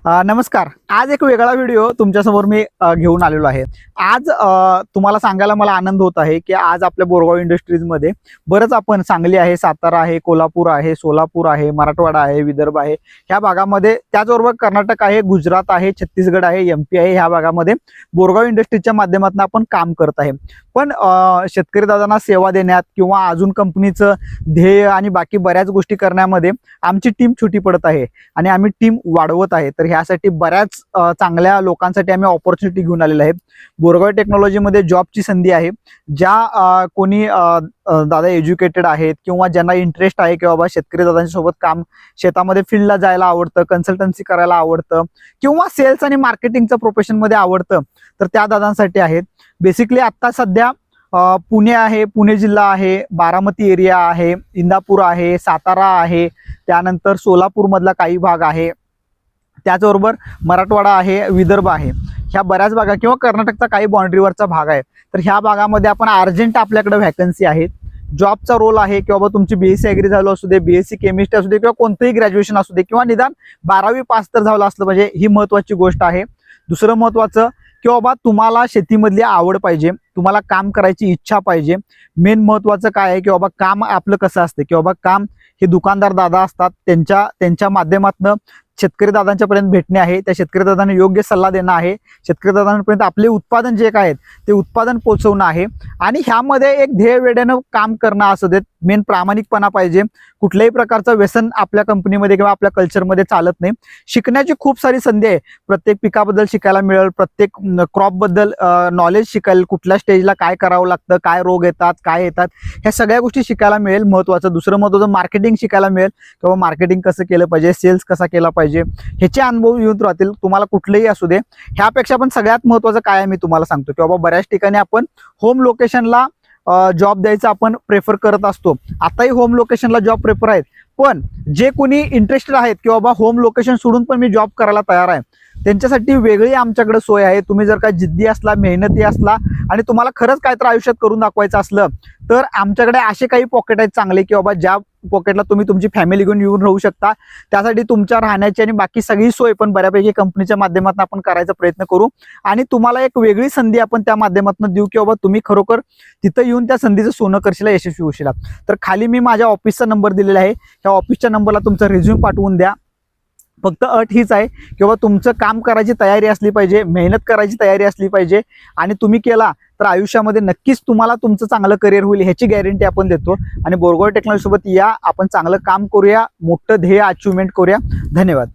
नमस्कार. आज एक वेगळा व्हिडिओ तुमच्यासमोर मी घेऊन आलेलो आहे. आज तुम्हाला सांगायला मला आनंद होत आहे की आज आपल्या बोरगाव इंडस्ट्रीजमध्ये बरंच आपण सांगली आहे, सातारा आहे, कोल्हापूर आहे, सोलापूर आहे, मराठवाडा आहे, विदर्भ आहे, ह्या भागामध्ये, त्याचबरोबर कर्नाटक आहे, गुजरात आहे, छत्तीसगड आहे, MP आहे, ह्या भागामध्ये बोरगाव इंडस्ट्रीजच्या माध्यमातून आपण काम करत आहे. पण शेतकरी दादांना सेवा देण्यात किंवा अजून कंपनीचं ध्येय आणि बाकी बऱ्याच गोष्टी करण्यामध्ये आमची टीम छोटी पडत आहे आणि आम्ही टीम वाढवत आहे. तर ह्यासाठी बऱ्याच चांगल्या लोकांसाठी आम्ही ऑपॉर्च्युनिटी घेऊन आलेलो आहे. बोरगाव टेक्नॉलॉजीमध्ये जॉबची संधी आहे. ज्या कोणी दादा एज्युकेटेड आहेत किंवा ज्यांना इंटरेस्ट आहे की बाबा शेतकरी दादांच्या सोबत काम, शेतामध्ये फील्डला जायला आवडतं, कन्सल्टन्सी करायला आवडतं किंवा सेल्स आणि मार्केटिंगचं प्रोफेशनमध्ये आवडतं, तर त्या दादांसाठी आहेत. बेसिकली आत्ता सध्या पुणे आहे, पुणे जिल्हा आहे, बारामती एरिया आहे, इंदापूर आहे, सातारा आहे, त्यानंतर सोलापूर मधला काही भाग आहे, त्याचबरोबर मराठवाडा आहे, विदर्भ आहे, ह्या बऱ्याच भागा किंवा कर्नाटकचा काही बाउंड्रीवरचा भाग आहे. तर ह्या भागामध्ये आपण अर्जंट आपल्याकडे व्हॅकन्सी आहेत. जॉबचा रोल आहे की बाबा तुमची BSc ॲग्री झालं असू दे, BSc केमिस्ट्री असू दे किंवा कोणतंही ग्रॅज्युएशन असू दे किंवा निदान 12वी पास तर झालं असलं पाहिजे, ही महत्त्वाची गोष्ट आहे. दुसरं महत्त्वाचं की बाबा तुम्हाला शेतीमधली आवड पाहिजे, तुम्हाला काम करायची इच्छा पाहिजे. मेन महत्त्वाचं काय आहे की बाबा काम आपलं कसं असतं की बाबा काम हे दुकानदार दादा असतात, त्यांच्या माध्यमातून शेतकरी दादांच्यापर्यंत भेटणे आहे, त्या शेतकरी दादांना योग्य सल्ला देणं आहे, शेतकरी दादांपर्यंत आपले उत्पादन जे काय आहेत ते उत्पादन पोहोचवणं आहे आणि ह्यामध्ये एक ध्येय वेड्यानं काम करणं असू देत. मेन प्रामाणिकपणा पाहिजे. कुठल्याही प्रकारचं व्यसन आपल्या कंपनीमध्ये किंवा आपल्या कल्चरमध्ये चालत नाही. शिकण्याची खूप सारी संधी आहे. प्रत्येक पिकाबद्दल शिकायला मिळेल, प्रत्येक क्रॉपबद्दल नॉलेज शिकायला, कुठल्या स्टेजला काय करावं लागतं, काय रोग येतात, काय येतात, ह्या सगळ्या गोष्टी शिकायला मिळेल. महत्त्वाचं दुसरं महत्त्वाचं मार्केटिंग शिकायला मिळेल किंवा मार्केटिंग कसं केलं पाहिजे, सेल्स कसा केला पाहिजे, ह्याचे अनुभव येऊन राहतील. तुम्हाला कुठलेही असू दे. ह्यापेक्षा पण सगळ्यात महत्त्वाचं काय आहे मी तुम्हाला सांगतो की बाबा बऱ्याच ठिकाणी आपण होम लोकेशनला जॉब द्यायचा आपण प्रेफर करत असतो. आताही होम लोकेशनला जॉब प्रेफर आहेत, पण जे कोणी इंटरेस्टेड आहेत की बाबा होम लोकेशन सोडून पण मी जॉब करायला तयार आहे, त्यांच्यासाठी वेगळी आमच्याकडे सोय आहे. तुम्ही जर का जिद्दी असला, मेहनती असला आणि तुम्हाला खरंच काय तर आयुष्यात करून दाखवायचं असलं तर आमच्याकडे असे काही पॉकेट आहेत चांगले की बाबा ज्या पॉकेटला तुम्ही तुमची फॅमिली घेऊन येऊन राहू शकता. त्यासाठी तुमच्या राहण्याची आणि बाकी सगळी सोय पण बऱ्यापैकी कंपनीच्या माध्यमातून आपण करायचा प्रयत्न करू आणि तुम्हाला एक वेगळी संधी आपण त्या माध्यमातून देऊ की बाबा तुम्ही खरोखर तिथं येऊन त्या संधीचं सोनं करशील, यशस्वी होशील. तर खाली मी माझ्या ऑफिसचा नंबर दिलेला आहे. त्या ऑफिसच्या नंबरला तुमचा रिझ्यूम पाठवून द्या. फक्त अट हीच आहे की बाबा तुमचं काम करायची तयारी असली पाहिजे, मेहनत करायची तयारी असली पाहिजे आणि तुम्ही केला तर आयुष्यामध्ये नक्कीच तुम्हाला तुमचं चांगलं करिअर होईल, ह्याची गॅरंटी आपण देतो. आणि बोरगाव टेक्नॉलॉजी सोबत या, आपण चांगलं काम करूया, मोठं ध्येय अचिव्हमेंट करूया. धन्यवाद.